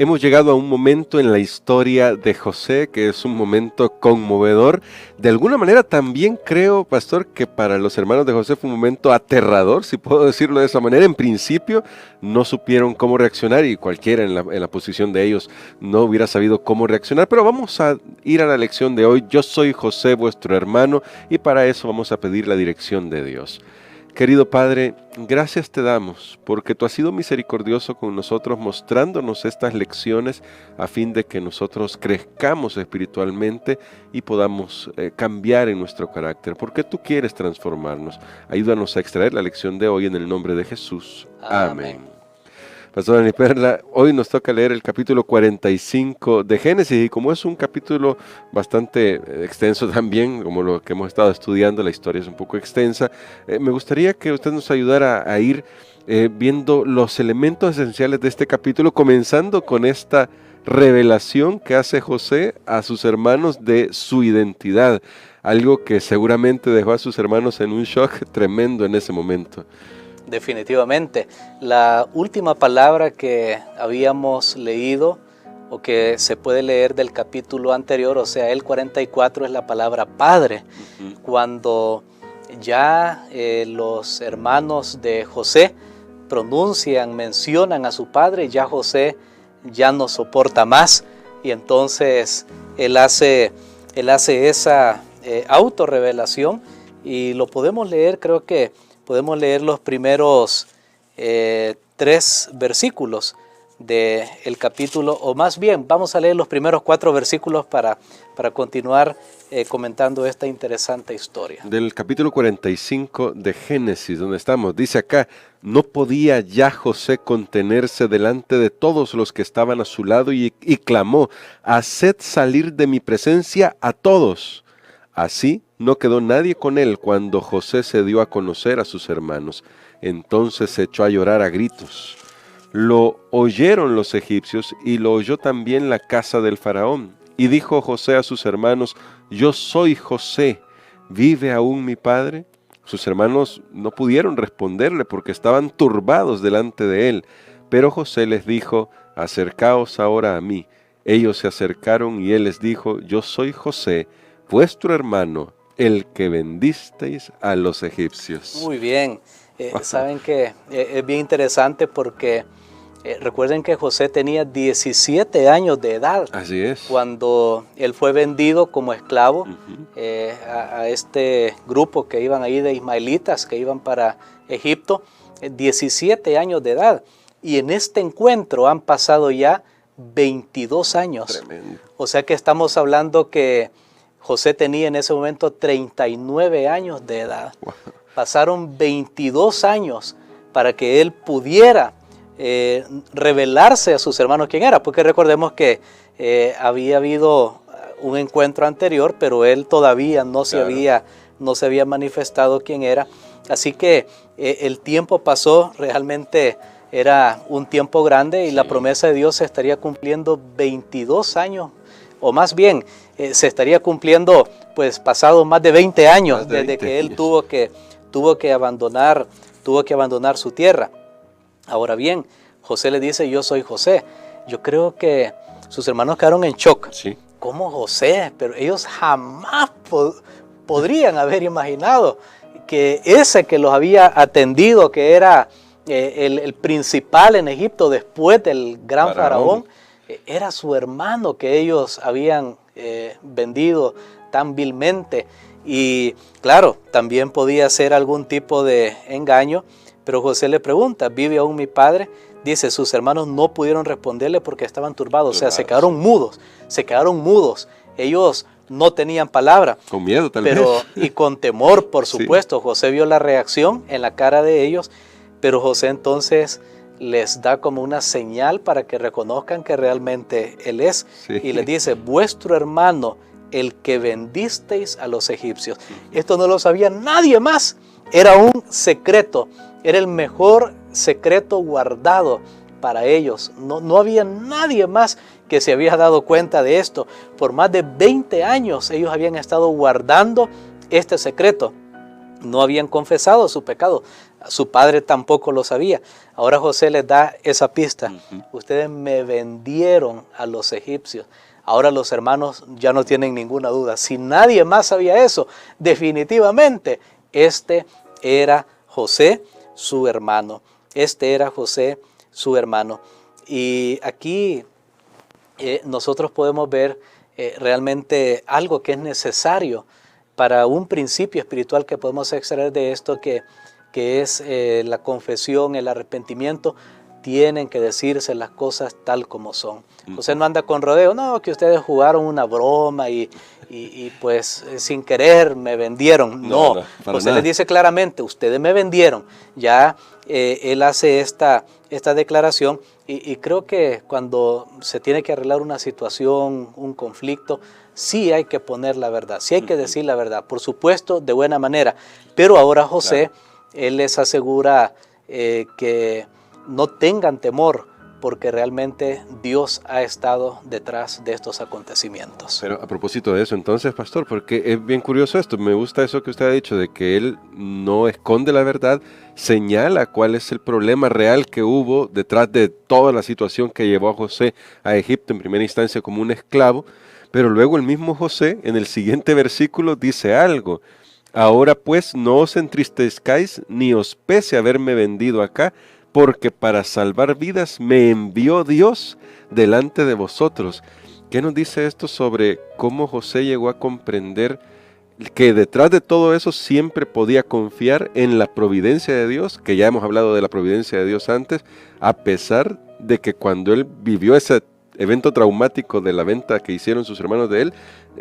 Hemos llegado a un momento en la historia de José que es un momento conmovedor. De alguna manera también creo, pastor, que para los hermanos de José fue un momento aterrador, si puedo decirlo de esa manera. En principio no supieron cómo reaccionar y cualquiera en la posición de ellos no hubiera sabido cómo reaccionar. Pero vamos a ir a la lección de hoy. Yo soy José, vuestro hermano, y para eso vamos a pedir la dirección de Dios. Querido Padre, gracias te damos porque tú has sido misericordioso con nosotros mostrándonos estas lecciones a fin de que nosotros crezcamos espiritualmente y podamos cambiar en nuestro carácter, porque tú quieres transformarnos. Ayúdanos a extraer la lección de hoy en el nombre de Jesús. Amén. Pastor Dani Perla, hoy nos toca leer el capítulo 45 de Génesis y como es un capítulo bastante extenso también, como lo que hemos estado estudiando, la historia es un poco extensa, me gustaría que usted nos ayudara a ir viendo los elementos esenciales de este capítulo, comenzando con esta revelación que hace José a sus hermanos de su identidad, algo que seguramente dejó a sus hermanos en un shock tremendo en ese momento. Definitivamente. La última palabra que habíamos leído o que se puede leer del capítulo anterior, o sea, el 44, es la palabra padre. Cuando ya los hermanos de José mencionan a su padre, ya José ya no soporta más y entonces él hace esa autorrevelación y lo podemos leer, creo que podemos leer los primeros 3 versículos del capítulo, o más bien, vamos a leer los primeros 4 versículos para continuar comentando esta interesante historia. Del capítulo 45 de Génesis, donde estamos, dice acá, no podía ya José contenerse delante de todos los que estaban a su lado y clamó, haced salir de mi presencia a todos. Así no quedó nadie con él cuando José se dio a conocer a sus hermanos. Entonces se echó a llorar a gritos. Lo oyeron los egipcios y lo oyó también la casa del faraón. Y dijo José a sus hermanos, yo soy José, ¿vive aún mi padre? Sus hermanos no pudieron responderle porque estaban turbados delante de él. Pero José les dijo, acercaos ahora a mí. Ellos se acercaron y él les dijo, yo soy José, vuestro hermano, el que vendisteis a los egipcios. Muy bien. Saben que es bien interesante porque recuerden que José tenía 17 años de edad. Así es. Cuando él fue vendido como esclavo a este grupo que iban ahí de ismaelitas que iban para Egipto, 17 años de edad. Y en este encuentro han pasado ya 22 años. Tremendo. O sea que estamos hablando que José tenía en ese momento 39 años de edad. Wow. Pasaron 22 años para que él pudiera revelarse a sus hermanos quién era, porque recordemos que había habido un encuentro anterior, pero él todavía no se había manifestado quién era. Así que el tiempo pasó, realmente era un tiempo grande y la promesa de Dios se estaría cumpliendo 22 años, o más bien se estaría cumpliendo pues pasado más de 20 años desde que él tuvo que abandonar su tierra. Ahora bien, José le dice, yo soy José. Yo creo que sus hermanos quedaron en shock. Sí. ¿Cómo José? Pero ellos jamás podrían haber imaginado que ese que los había atendido, que era el principal en Egipto después del gran faraón, era su hermano que ellos habían vendido tan vilmente. Y claro, también podía ser algún tipo de engaño, pero José le pregunta, ¿vive aún mi padre? Dice, sus hermanos no pudieron responderle porque estaban turbados, o sea, se quedaron mudos. Ellos no tenían palabra. Con miedo tal vez. Y con temor, por supuesto. Sí. José vio la reacción en la cara de ellos, pero José entonces les da como una señal para que reconozcan que realmente él es. Sí. Y les dice, vuestro hermano, el que vendisteis a los egipcios. Esto no lo sabía nadie más. Era un secreto. Era el mejor secreto guardado para ellos. No había nadie más que se había dado cuenta de esto. Por más de 20 años ellos habían estado guardando este secreto. no habían confesado su pecado. Su padre tampoco lo sabía. Ahora José les da esa pista. Ustedes me vendieron a los egipcios. Ahora los hermanos ya no tienen ninguna duda. Si nadie más sabía eso, definitivamente este era José, su hermano. Este era José, su hermano. Y aquí nosotros podemos ver realmente algo que es necesario para un principio espiritual que podemos extraer de esto, que es la confesión, el arrepentimiento. Tienen que decirse las cosas tal como son. José no anda con rodeo, no, que ustedes jugaron una broma y pues sin querer me vendieron. No, José les dice claramente, ustedes me vendieron. Ya él hace esta declaración y creo que cuando se tiene que arreglar una situación, un conflicto, sí hay que poner la verdad, sí hay que decir la verdad, por supuesto de buena manera. Pero ahora José, él les asegura que no tengan temor, porque realmente Dios ha estado detrás de estos acontecimientos. Pero a propósito de eso, entonces, pastor, porque es bien curioso esto, me gusta eso que usted ha dicho, de que él no esconde la verdad, señala cuál es el problema real que hubo detrás de toda la situación que llevó a José a Egipto en primera instancia como un esclavo, pero luego el mismo José en el siguiente versículo dice algo. Ahora pues no os entristezcáis ni os pese haberme vendido acá, porque para salvar vidas me envió Dios delante de vosotros. ¿Qué nos dice esto sobre cómo José llegó a comprender que detrás de todo eso siempre podía confiar en la providencia de Dios, que ya hemos hablado de la providencia de Dios antes, a pesar de que cuando él vivió ese evento traumático de la venta que hicieron sus hermanos de él,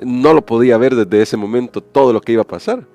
no lo podía ver desde ese momento todo lo que iba a pasar?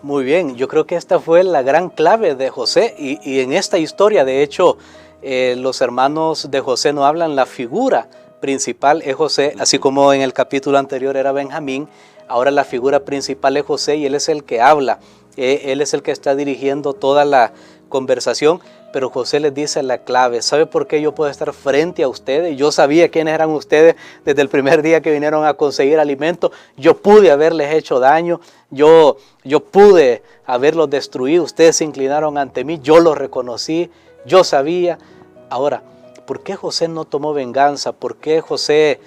Muy bien, yo creo que esta fue la gran clave de José y en esta historia, de hecho, los hermanos de José no hablan, la figura principal es José, así como en el capítulo anterior era Benjamín, ahora la figura principal es José y él es el que habla, él es el que está dirigiendo toda la conversación, pero José les dice la clave. ¿Sabe por qué yo puedo estar frente a ustedes? Yo sabía quiénes eran ustedes desde el primer día que vinieron a conseguir alimento. Yo pude haberles hecho daño, yo pude haberlos destruido. Ustedes se inclinaron ante mí, yo los reconocí, yo sabía. Ahora, ¿por qué José no tomó venganza? ¿Por qué José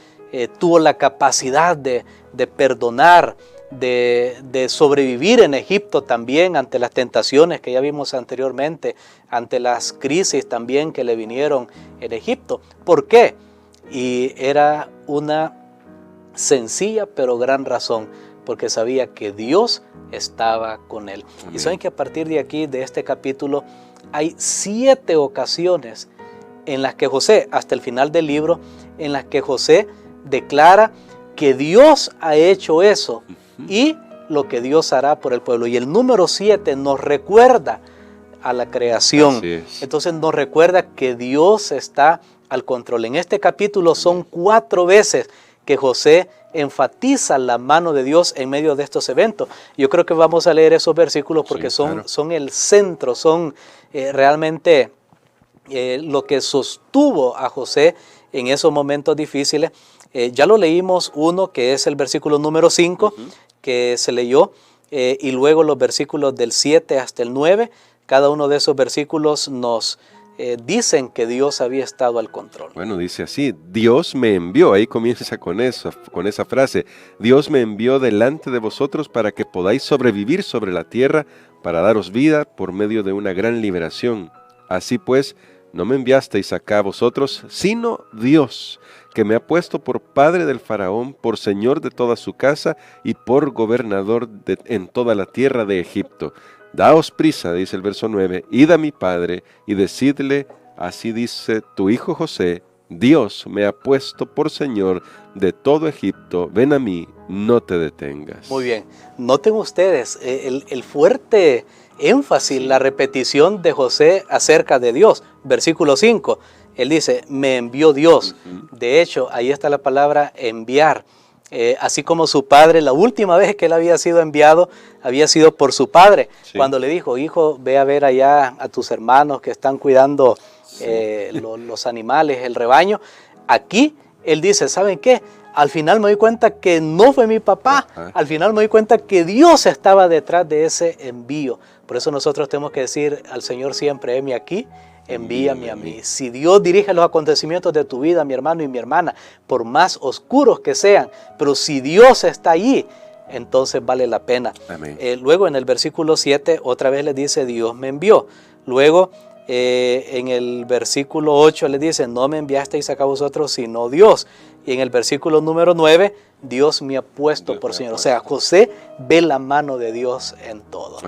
tuvo la capacidad de perdonar, de sobrevivir en Egipto también ante las tentaciones que ya vimos anteriormente, ante las crisis también que le vinieron en Egipto? ¿Por qué? Y era una sencilla pero gran razón, porque sabía que Dios estaba con él. Amén. Y saben que a partir de aquí, de este capítulo, hay 7 ocasiones en las que José, hasta el final del libro, en las que José declara que Dios ha hecho eso y lo que Dios hará por el pueblo. Y el número 7 nos recuerda a la creación. Entonces nos recuerda que Dios está al control. En este capítulo son 4 veces que José enfatiza la mano de Dios en medio de estos eventos. Yo creo que vamos a leer esos versículos porque son el centro, son realmente lo que sostuvo a José en esos momentos difíciles. Ya lo leímos uno, que es el versículo número 5, que se leyó, y luego los versículos del 7 hasta el 9. Cada uno de esos versículos nos dicen que Dios había estado al control. Bueno, dice así: Dios me envió, ahí comienza con esa frase, Dios me envió delante de vosotros para que podáis sobrevivir sobre la tierra, para daros vida por medio de una gran liberación. Así pues, no me enviasteis acá a vosotros, sino Dios, que me ha puesto por padre del faraón, por señor de toda su casa y por gobernador en toda la tierra de Egipto. Daos prisa, dice el verso 9, id a mi padre y decidle, así dice tu hijo José, Dios me ha puesto por señor de todo Egipto, ven a mí, no te detengas. Muy bien, noten ustedes el fuerte énfasis, la repetición de José acerca de Dios. Versículo 5, él dice, me envió Dios. De hecho, ahí está la palabra enviar. Así como su padre, la última vez que él había sido enviado, había sido por su padre. Sí. Cuando le dijo, hijo, ve a ver allá a tus hermanos que están cuidando los animales, el rebaño. Aquí él dice, ¿saben qué? al final me doy cuenta que no fue mi papá. Al final me doy cuenta que Dios estaba detrás de ese envío. Por eso nosotros tenemos que decir al Señor siempre, heme aquí, envíame a mí. Si Dios dirige los acontecimientos de tu vida, mi hermano y mi hermana, por más oscuros que sean, pero si Dios está allí, entonces vale la pena. Luego en el versículo 7 otra vez le dice, Dios me envió. Luego en el versículo 8 le dice, no me enviasteis acá vosotros, sino Dios. Y en el versículo número 9, Dios me ha puesto por Señor. O sea, José ve la mano de Dios en todo.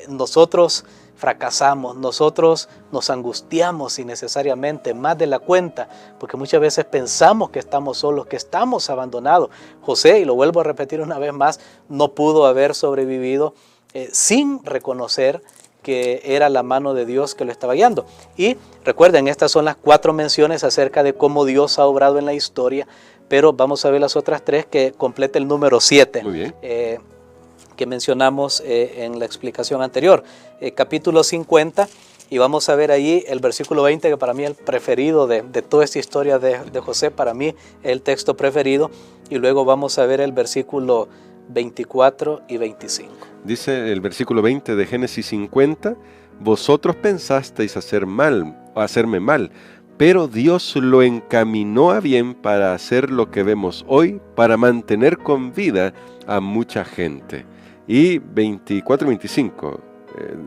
Nosotros fracasamos, nosotros nos angustiamos innecesariamente, más de la cuenta, porque muchas veces pensamos que estamos solos, que estamos abandonados. José, y lo vuelvo a repetir una vez más, no pudo haber sobrevivido sin reconocer que era la mano de Dios que lo estaba guiando. Y recuerden, estas son las 4 menciones acerca de cómo Dios ha obrado en la historia, pero vamos a ver las otras 3 que completa el número 7. Muy bien. Que mencionamos en la explicación anterior. Capítulo 50, y vamos a ver ahí el versículo 20, que para mí es el preferido de toda esta historia de José, para mí es el texto preferido, y luego vamos a ver el versículo 24 y 25. Dice el versículo 20 de Génesis 50, vosotros pensasteis hacerme mal, pero Dios lo encaminó a bien para hacer lo que vemos hoy, para mantener con vida a mucha gente. Y 24 y 25.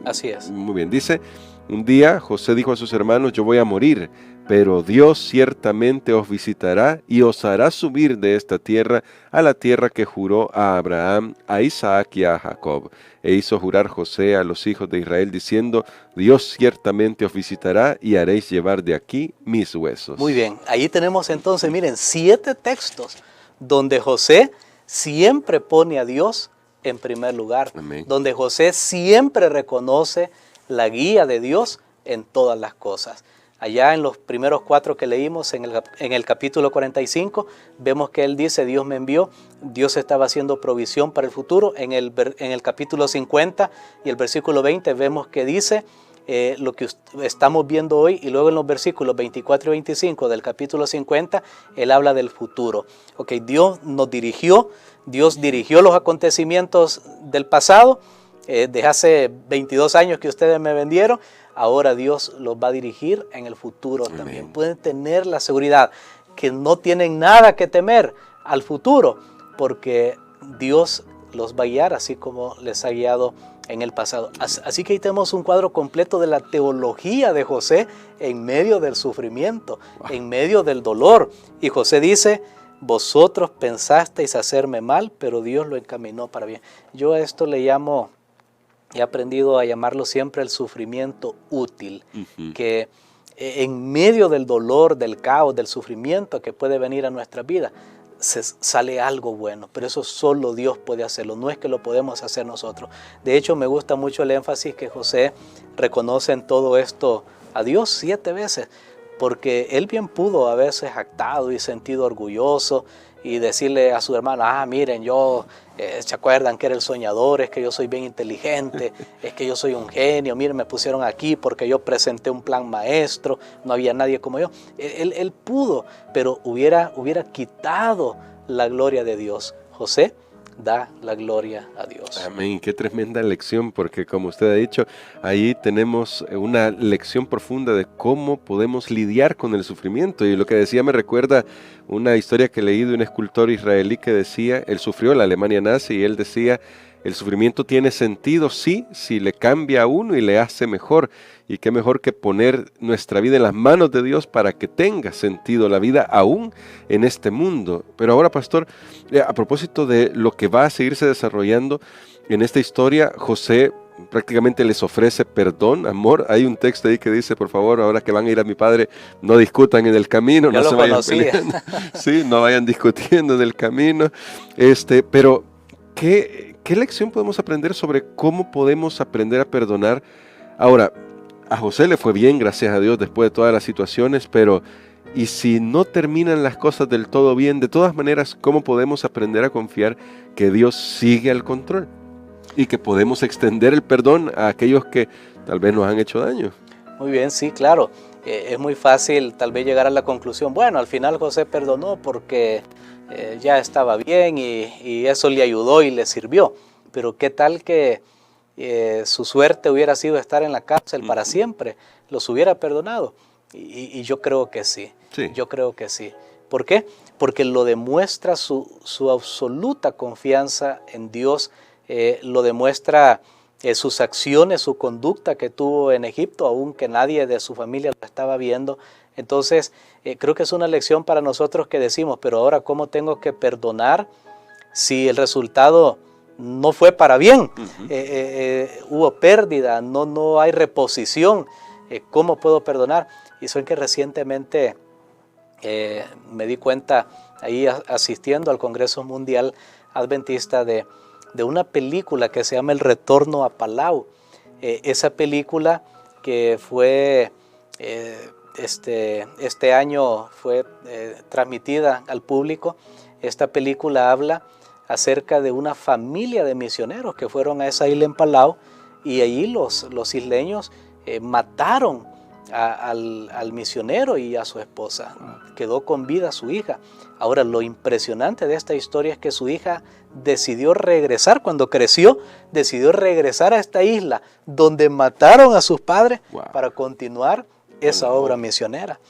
Así es. Muy bien, dice, un día José dijo a sus hermanos, yo voy a morir, pero Dios ciertamente os visitará y os hará subir de esta tierra a la tierra que juró a Abraham, a Isaac y a Jacob. E hizo jurar José a los hijos de Israel diciendo, Dios ciertamente os visitará y haréis llevar de aquí mis huesos. Muy bien, ahí tenemos entonces, miren, 7 textos donde José siempre pone a Dios en primer lugar. Amén. Donde José siempre reconoce la guía de Dios en todas las cosas. Allá en los primeros 4 que leímos, en el capítulo 45, vemos que él dice, Dios me envió, Dios estaba haciendo provisión para el futuro. En el capítulo 50 y el versículo 20 vemos que dice lo que estamos viendo hoy, y luego en los versículos 24 y 25 del capítulo 50, él habla del futuro. Okay, Dios nos dirigió, Dios dirigió los acontecimientos del pasado, de hace 22 años que ustedes me vendieron. Ahora Dios los va a dirigir en el futuro. Amén. También. Pueden tener la seguridad que no tienen nada que temer al futuro, porque Dios los va a guiar así como les ha guiado en el pasado. Así que ahí tenemos un cuadro completo de la teología de José en medio del sufrimiento, en medio del dolor. Y José dice, vosotros pensasteis hacerme mal, pero Dios lo encaminó para bien. Yo a esto le llamo, he aprendido a llamarlo siempre el sufrimiento útil, que en medio del dolor, del caos, del sufrimiento que puede venir a nuestra vida, sale algo bueno, pero eso solo Dios puede hacerlo, no es que lo podemos hacer nosotros. De hecho, me gusta mucho el énfasis que José reconoce en todo esto a Dios 7 veces, porque él bien pudo haberse jactado y sentido orgulloso y decirle a su hermano, miren, yo, ¿se acuerdan que era el soñador? Es que yo soy bien inteligente, es que yo soy un genio, miren, me pusieron aquí porque yo presenté un plan maestro, no había nadie como yo. Él pudo, pero hubiera quitado la gloria de Dios. José da la gloria a Dios. Amén, qué tremenda lección, porque como usted ha dicho, ahí tenemos una lección profunda de cómo podemos lidiar con el sufrimiento. Y lo que decía me recuerda una historia que leí de un escultor israelí que decía, él sufrió la Alemania nazi y él decía, el sufrimiento tiene sentido, sí, si le cambia a uno y le hace mejor. Y qué mejor que poner nuestra vida en las manos de Dios para que tenga sentido la vida aún en este mundo. Pero ahora, pastor, a propósito de lo que va a seguirse desarrollando en esta historia, José prácticamente les ofrece perdón, amor. Hay un texto ahí que dice, por favor, ahora que van a ir a mi padre, no discutan en el camino, no se vayan peleando. Sí, no vayan discutiendo en el camino. Pero, ¿qué lección podemos aprender sobre cómo podemos aprender a perdonar? Ahora, a José le fue bien, gracias a Dios, después de todas las situaciones, pero ¿y si no terminan las cosas del todo bien? De todas maneras, ¿cómo podemos aprender a confiar que Dios sigue al control? Y que podemos extender el perdón a aquellos que tal vez nos han hecho daño. Muy bien, sí, claro. Es muy fácil tal vez llegar a la conclusión, bueno, al final José perdonó porque ya estaba bien y eso le ayudó y le sirvió. Pero qué tal que su suerte hubiera sido estar en la cárcel para siempre, los hubiera perdonado. Y yo creo que sí, Sí. yo creo que sí. ¿Por qué? Porque lo demuestra su absoluta confianza en Dios, lo demuestra sus acciones, su conducta que tuvo en Egipto, aunque nadie de su familia lo estaba viendo. Entonces, creo que es una lección para nosotros que decimos, pero ahora, ¿cómo tengo que perdonar si el resultado no fue para bien? Hubo pérdida, no hay reposición. ¿Cómo puedo perdonar? Y soy que recientemente me di cuenta, ahí asistiendo al Congreso Mundial Adventista, de una película que se llama El Retorno a Palau. Esa película que fue este año fue transmitida al público. Esta película habla acerca de una familia de misioneros que fueron a esa isla en Palau, y allí los isleños mataron al misionero y a su esposa. Quedó con vida su hija. Ahora, lo impresionante de esta historia es que su hija decidió regresar, cuando creció, decidió regresar a esta isla donde mataron a sus padres para continuar esa obra misionera.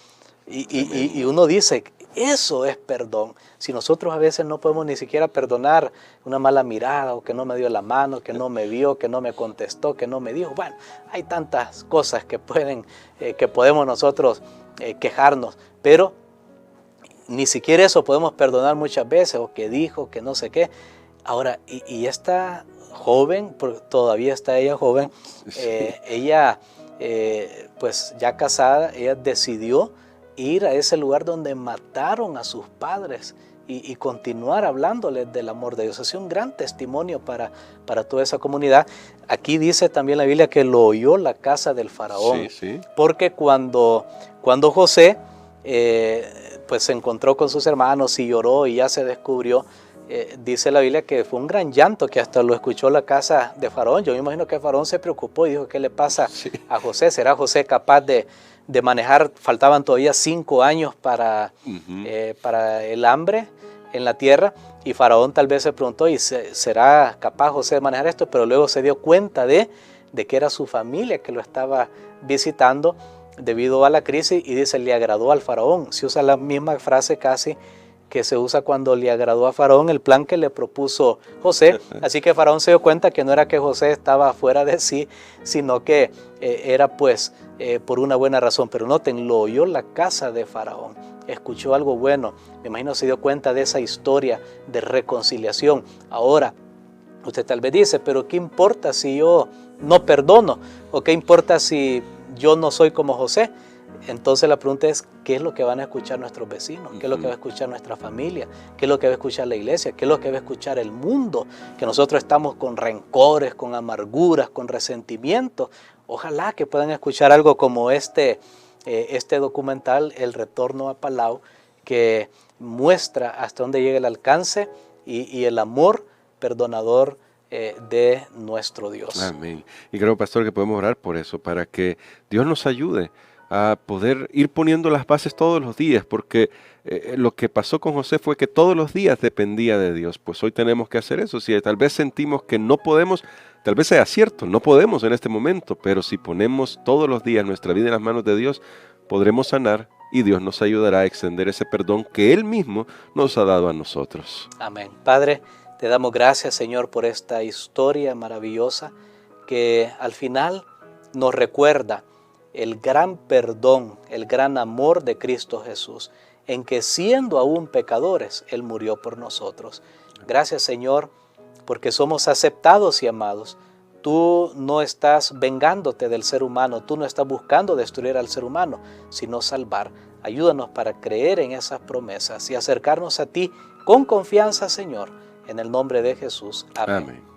Y uno dice, eso es perdón. Si nosotros a veces no podemos ni siquiera perdonar una mala mirada, o que no me dio la mano, que no me vio, que no me contestó, que no me dijo. Bueno, hay tantas cosas que podemos nosotros quejarnos, pero ni siquiera eso podemos perdonar muchas veces, o que dijo, que no sé qué. Ahora, y esta joven, porque todavía está ella joven, ella pues ya casada, ella decidió ir a ese lugar donde mataron a sus padres y continuar hablándoles del amor de Dios. Es un gran testimonio para toda esa comunidad. Aquí dice también la Biblia que lo oyó la casa del faraón. Sí. Porque cuando José pues se encontró con sus hermanos y lloró y ya se descubrió, dice la Biblia que fue un gran llanto que hasta lo escuchó la casa de faraón. Yo me imagino que faraón se preocupó y dijo, ¿qué le pasa a José? ¿Será José capaz de manejar? Faltaban todavía 5 años para el hambre en la tierra, y faraón tal vez se preguntó, ¿y será capaz José de manejar esto? Pero luego se dio cuenta de que era su familia que lo estaba visitando debido a la crisis, y dice, le agradó al faraón. Se usa la misma frase casi que se usa cuando le agradó a faraón el plan que le propuso José. Así que faraón se dio cuenta que no era que José estaba fuera de sí, sino que era pues por una buena razón. Pero noten, lo oyó la casa de faraón, escuchó algo bueno. Me imagino se dio cuenta de esa historia de reconciliación. Ahora, usted tal vez dice, pero ¿qué importa si yo no perdono? ¿O qué importa si yo no soy como José? Entonces la pregunta es, ¿qué es lo que van a escuchar nuestros vecinos? ¿Qué es lo que va a escuchar nuestra familia? ¿Qué es lo que va a escuchar la iglesia? ¿Qué es lo que va a escuchar el mundo? Que nosotros estamos con rencores, con amarguras, con resentimientos. Ojalá que puedan escuchar algo como este documental, El Retorno a Palau, que muestra hasta dónde llega el alcance y el amor perdonador de nuestro Dios. Amén. Y creo, pastor, que podemos orar por eso, para que Dios nos ayude a poder ir poniendo las bases todos los días, porque lo que pasó con José fue que todos los días dependía de Dios. Pues hoy tenemos que hacer eso. Si tal vez sentimos que no podemos, tal vez sea cierto, no podemos en este momento, pero si ponemos todos los días nuestra vida en las manos de Dios, podremos sanar, y Dios nos ayudará a extender ese perdón que Él mismo nos ha dado a nosotros. Amén. Padre, te damos gracias, Señor, por esta historia maravillosa que al final nos recuerda el gran perdón, el gran amor de Cristo Jesús, en que siendo aún pecadores, Él murió por nosotros. Gracias, Señor, porque somos aceptados y amados. Tú no estás vengándote del ser humano, tú no estás buscando destruir al ser humano, sino salvar. Ayúdanos para creer en esas promesas y acercarnos a ti con confianza, Señor, en el nombre de Jesús. Amén. Amén.